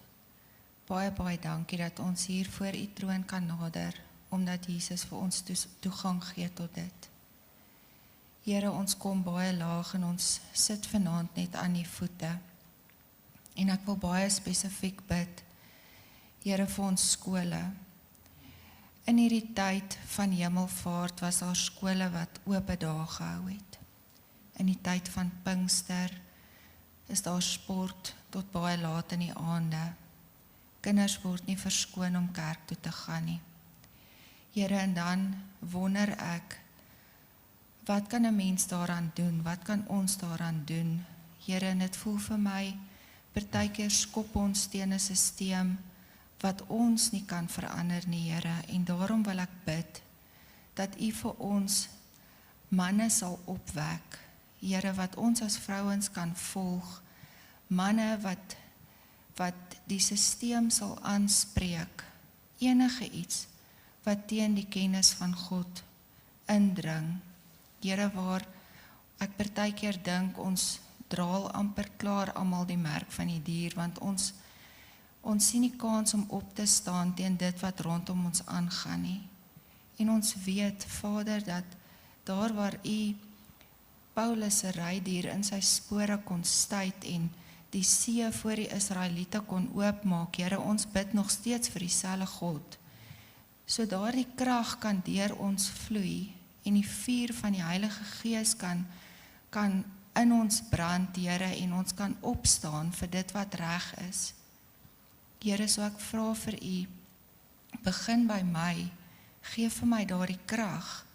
baie dankie dat ons hier voor U troon kan nader, omdat Jesus vir ons toegang gee tot dit. Here, ons kom baie laag en ons sit vanaand net aan U voete. En ek wil baie spesifiek bid, Here, vir ons skole. In hierdie tyd van Hemelvaart was daar skole wat oop dae gehou het. In die tyd van Pinkster is daar sport tot baie laat in die aande. Kinders word nie verskoon om kerk toe te gaan nie. Here, en dan wonder ek, wat kan 'n mens daaraan doen? Wat kan ons daaraan doen? Here, en dit voel vir my, partykeer skop ons teen 'n sisteem wat ons nie kan verander nie, Here, en daarom wil ek bid, dat U vir ons manne sal opwek, Here, wat ons as vrouens kan volg, manne wat die sisteem sal aanspreek, enige iets wat teen die kennis van God indring. Here, waar ek partykeer dink, ons draal amper klaar almal die merk van die dier, want ons sien nie kans om op te staan teen dit wat rondom ons aangaan nie. En ons weet, Vader, dat daar waar U Paulus se rydier in sy spore kon stuit en die see voor die Israeliete kon oopmaak, Here, ons bid nog steeds vir dieselfde God, so daardie krag kan deur ons vloei en die vuur van die Heilige Gees kan in ons brand, Here, en ons kan opstaan vir dit wat reg is. Here, so ek vra vir U, begin by my, gee vir my daardie krag,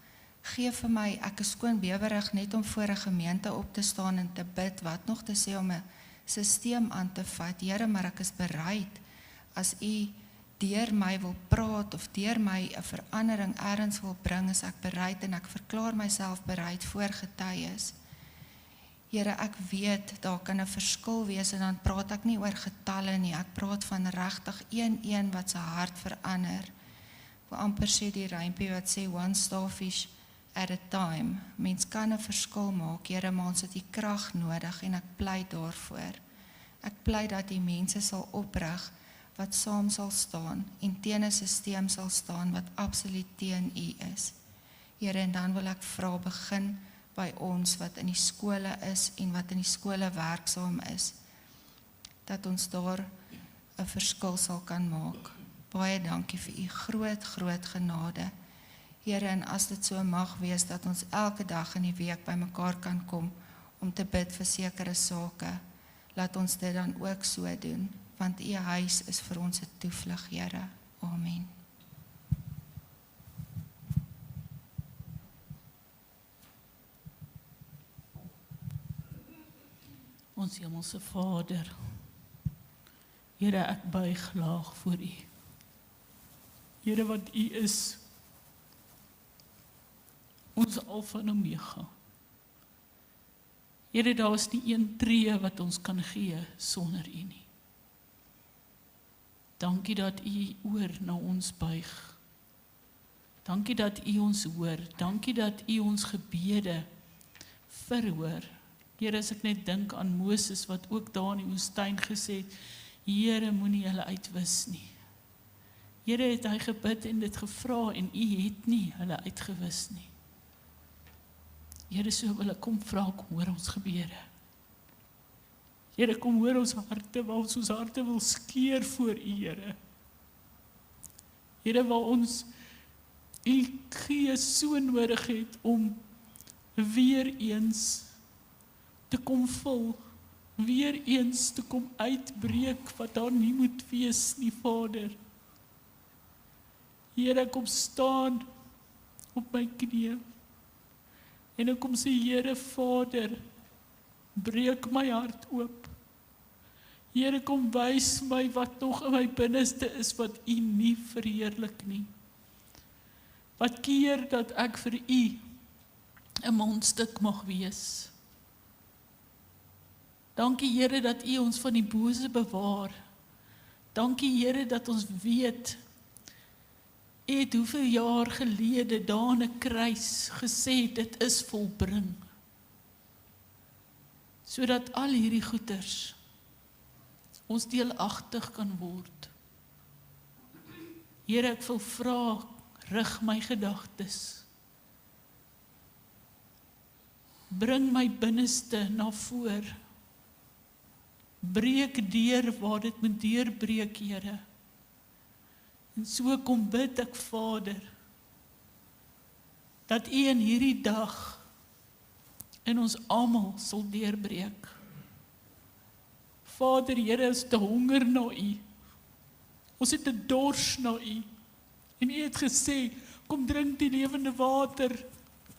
gee vir my, ek is skoonbewerig net om voor 'n gemeente op te staan en te bid, wat nog te sê om 'n sisteem aan te vat, Here, maar ek is bereid, as U deur my wil praat, of deur my 'n verandering ergens wil bring, is ek bereid, en ek verklaar myself bereid voor getuies. Here, ek weet, daar kan 'n verskil wees, en dan praat ek nie oor getalle nie, ek praat van regtig een wat sy hart verander. Ek wil amper sê die rympie wat sê, one starfish at a time. Mens kan 'n verskil maak, Here, maar ons het die krag nodig, en ek pleit daarvoor. Ek pleit dat die mense sal oprig, wat saam sal staan, en teen 'n sisteem sal staan, wat absoluut teen U is. Here, en dan wil ek vra, begin by ons wat in die skole is, en wat in die skole werksaam is, dat ons daar 'n verskil sal kan maak. Baie dankie vir U groot genade. Here, en as dit so mag wees, dat ons elke dag in die week by mekaar kan kom, om te bid vir sekere sake, laat ons dit dan ook so doen, want U huis is vir ons 'n toevlug, Here. Amen. Ons hemelse Vader, Here, ek buig laag voor U. Here, wat U is, ons Alfa en Omega. Here, daar is nie een tree wat ons kan gee sonder U nie. Dankie dat U oor na ons buig. Dankie dat U ons hoor. Dankie dat U ons gebede verhoor. Here, as ek net dink aan Moses, wat ook daar in die woestyn gesê het, Here, moenie hulle uitwis nie. Here, het hy gebid en dit gevra, en U het nie hulle uitgewis nie. Here, so wil ek kom vra, kom hoor ons gebede. Here, kom hoor ons harte, waar ons harte wil skeer voor U, Here. Here, waar ons U Gees so nodig het, om weer eens te kom vul, weer eens te kom uitbreek, wat daar nie moet wees nie, Vader. Here, ek kom staan op my knieë, en ek kom sê, Here, Vader, breek my hart oop. Here, kom wys my wat nog in my binneste is, wat U nie verheerlik nie. Wat keer dat ek vir U 'n mondstuk mag wees. Dankie, Here, dat U ons van die bose bewaar. Dankie, Here, dat ons weet, U het hoeveel jaar gelede daar in 'n kruis gesê, dit is volbring. Sodat al hierdie goeders ons deelagtig kan word. Here, ek wil vra, rig my gedagtes. Bring my binneste na voor. Breek deur waar dit moet deurbreek, Here. En so kom bid ek, Vader, dat U in hierdie dag in ons almal sal deurbreek. Vader, Here, ons het 'n honger na U. Ons het 'n dors na U. En U het gesê, kom drink die lewende water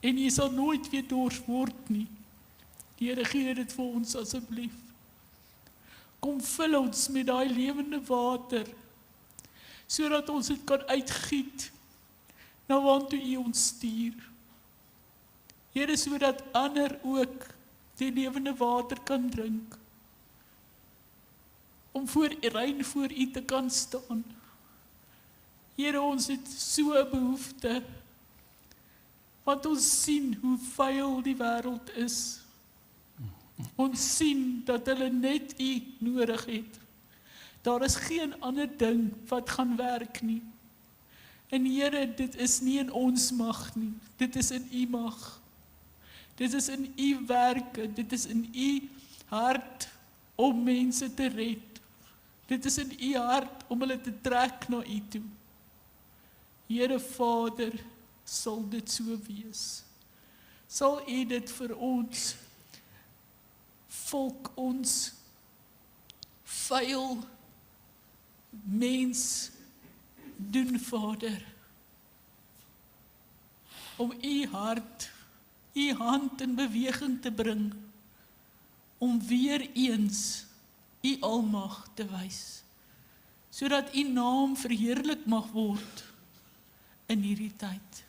en jy sal nooit weer dors word nie. Here, gee dit vir ons asseblief. Kom vul ons met daai lewende water, sodat ons dit kan uitgiet na waartoe U ons stuur. Here, sodat ander ook die lewende water kan drink, om rein voor U te kan staan. Here, ons het so 'n behoefte, want ons sien hoe vuil die wêreld is. Ons sien dat hulle net U nodig het. Daar is geen ander ding wat gaan werk nie. En Here, dit is nie in ons mag nie, dit is in U mag. Dit is in U werke, dit is in U hart om mense te red. Dit is in U hart om hulle te trek na U toe. Here Vader, sal dit so wees. Sal U dit vir ons volk, ons vuil mens doen, Vader, om U hart, U hand in beweging te bring, om weer eens U almag te wys, sodat U naam verheerlik mag word in hierdie tyd.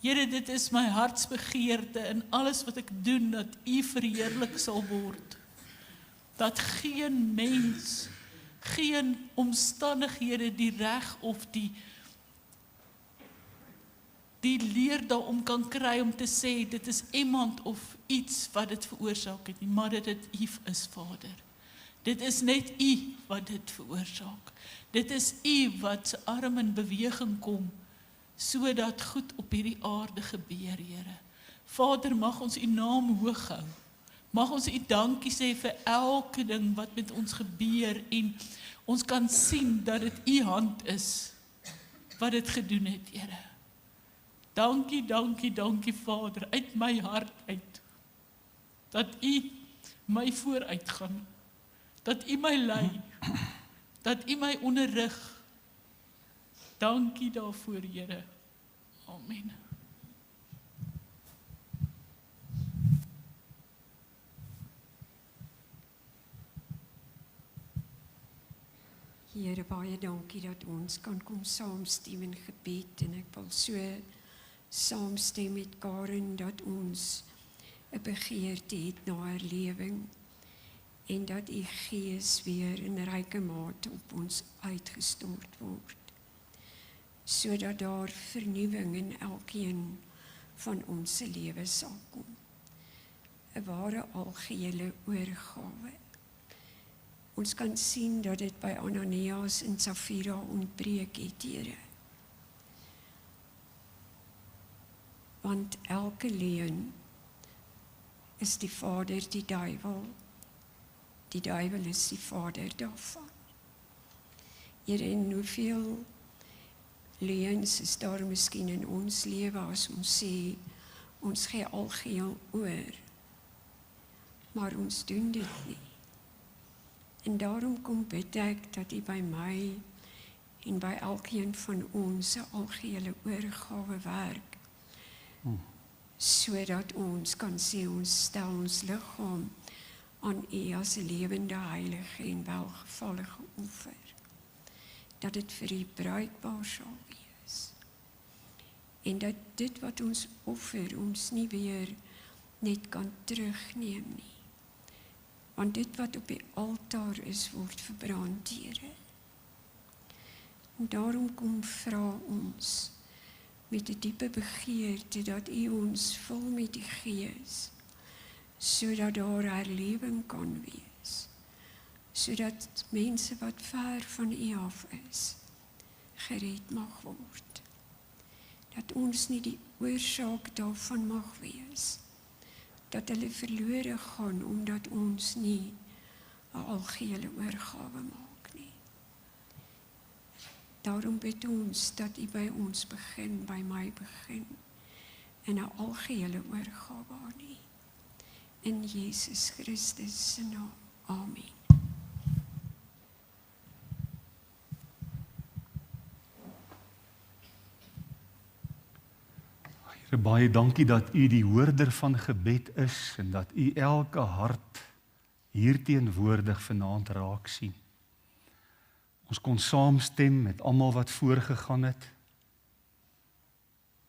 Here, dit is my hartsbegeerte in alles wat ek doen, dat U verheerlik sal word. Dat geen mens, geen omstandighede die reg of die leer daarom kan kry om te sê, dit is iemand of iets wat dit veroorsaak het nie, maar dat dit U is, Vader. Dit is net U wat dit veroorsaak. Dit is U wat se arm in beweging kom, sodat goed op hierdie aarde gebeur, Here. Vader, mag ons U naam hoog hou. Mag ons U dankie sê vir elke ding wat met ons gebeur, en ons kan sien dat dit U hand is wat dit gedoen het, Here. Dankie, dankie, dankie, Vader, uit my hart uit, dat U my vooruit gaan, dat U my lei, dat U my onderrig. Dankie daarvoor, Here. Amen. Here, baie dankie dat ons kan kom saamstem in gebed, en ek wil so saamstem met Karen dat ons 'n begeerte het na herlewing, en dat U Gees weer in ryke mate op ons uitgestort word, sodat daar vernuwing in elkeen van ons se lewe sal kom. 'n ware algehele oorgawe. Ons kan sien dat dit by Ananias en Safira ontbreek het, Here. Want elke leuen is die vader die duiwel is die vader daarvan. Here, en hoeveel leuens is daar miskien in ons lewe as ons sê, ons gee algeheel oor, maar ons doen dit nie. En daarom kom bid ek dat U by my en by elkeen van ons 'n algehele oorgawe werk, sodat ons kan sê ons stel ons liggaam aan U as 'n lewende, heilige en welgevallige offer, dat dit vir U bruikbaar sal wees, en dat dit wat ons offer ons nie weer net kan terugneem nie, want dit wat op die altaar is, word verbrand, Here. En daarom kom vra ons met 'n diepe begeerte dat U ons vul met die Gees, sodat daar herlewing kan wees, sodat mense wat ver van U af is, gered mag word. Dat ons nie die oorsaak daarvan mag wees, dat hulle verlore gaan omdat ons nie 'n algehele oorgawe maak nie. Daarom bid ons dat U by ons begin, by my begin, en 'n algehele oorgawe aan U. In Jesus Christus se naam. Amen. So baie dankie dat u die hoorder van gebed is en dat u elke hart hier teenwoordig vanaand raak sien. Ons kon saamstem met almal wat voorgegaan het.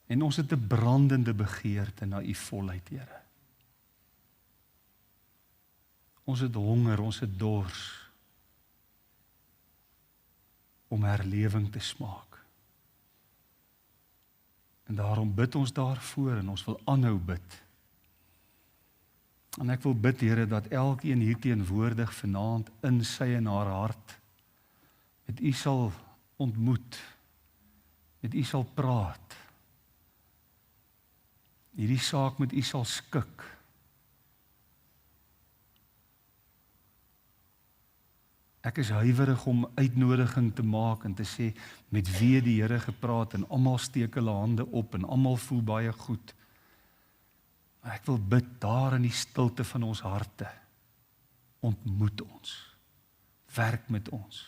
En ons het 'n brandende begeerte na u volheid, Here. Ons het honger, ons het dors om herlewing te smaak. En daarom bid ons daarvoor en ons wil aanhou bid. En ek wil bid, Here, dat elkeen hier teenwoordig vanaand in sy en haar hart met u sal ontmoet, met u sal praat, hierdie saak met u sal skik. Ek is huiwerig om uitnodiging te maak en te sê met wie die Here gepraat en almal steek hulle hande op en almal voel baie goed. Maar ek wil bid daar in die stilte van ons harte, ontmoet ons, werk met ons.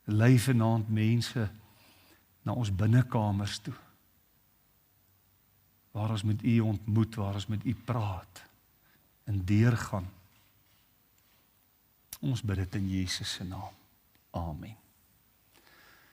Lei vanaand mense na ons binnekamers toe, waar ons met u ontmoet, waar ons met u praat en deurgaan. Ons bid dit in Jesus se naam. Amen.